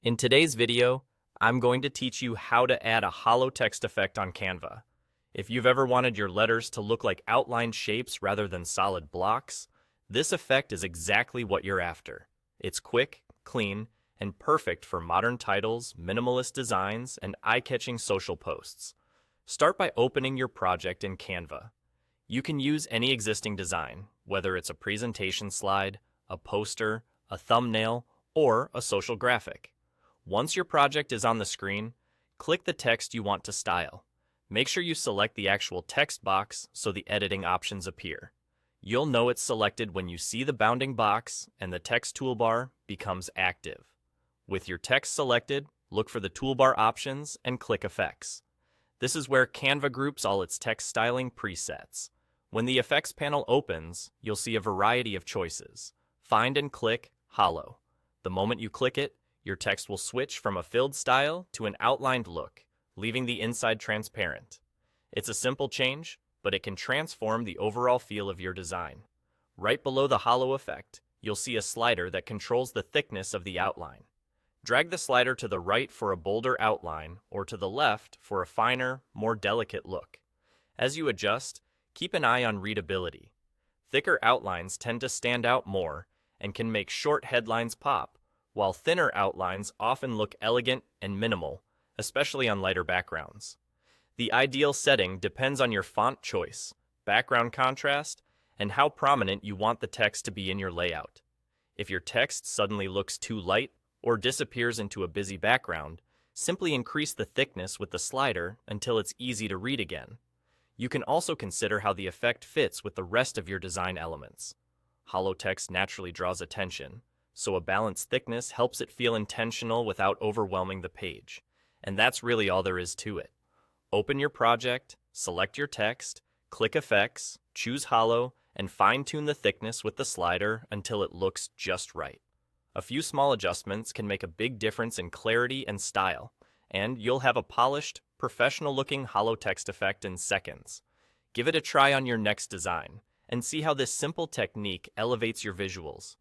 In today's video, I'm going to teach you how to add a hollow text effect on Canva. If you've ever wanted your letters to look like outlined shapes rather than solid blocks, this effect is exactly what you're after. It's quick, clean, and perfect for modern titles, minimalist designs, and eye-catching social posts. Start by opening your project in Canva. You can use any existing design, whether it's a presentation slide, a poster, a thumbnail, or a social graphic. Once your project is on the screen, click the text you want to style. Make sure you select the actual text box so the editing options appear. You'll know it's selected when you see the bounding box and the text toolbar becomes active. With your text selected, look for the toolbar options and click Effects. This is where Canva groups all its text styling presets. When the Effects panel opens, you'll see a variety of choices. Find and click Hollow. The moment you click it, your text will switch from a filled style to an outlined look, leaving the inside transparent. It's a simple change, but it can transform the overall feel of your design. Right below the hollow effect, you'll see a slider that controls the thickness of the outline. Drag the slider to the right for a bolder outline or to the left for a finer, more delicate look. As you adjust, keep an eye on readability. Thicker outlines tend to stand out more and can make short headlines pop, while thinner outlines often look elegant and minimal, especially on lighter backgrounds. The ideal setting depends on your font choice, background contrast, and how prominent you want the text to be in your layout. If your text suddenly looks too light or disappears into a busy background, simply increase the thickness with the slider until it's easy to read again. You can also consider how the effect fits with the rest of your design elements. Hollow text naturally draws attention, so a balanced thickness helps it feel intentional without overwhelming the page. And that's really all there is to it. Open your project, select your text, click Effects, choose Hollow, and fine-tune the thickness with the slider until it looks just right. A few small adjustments can make a big difference in clarity and style, and you'll have a polished, professional-looking hollow text effect in seconds. Give it a try on your next design, and see how this simple technique elevates your visuals.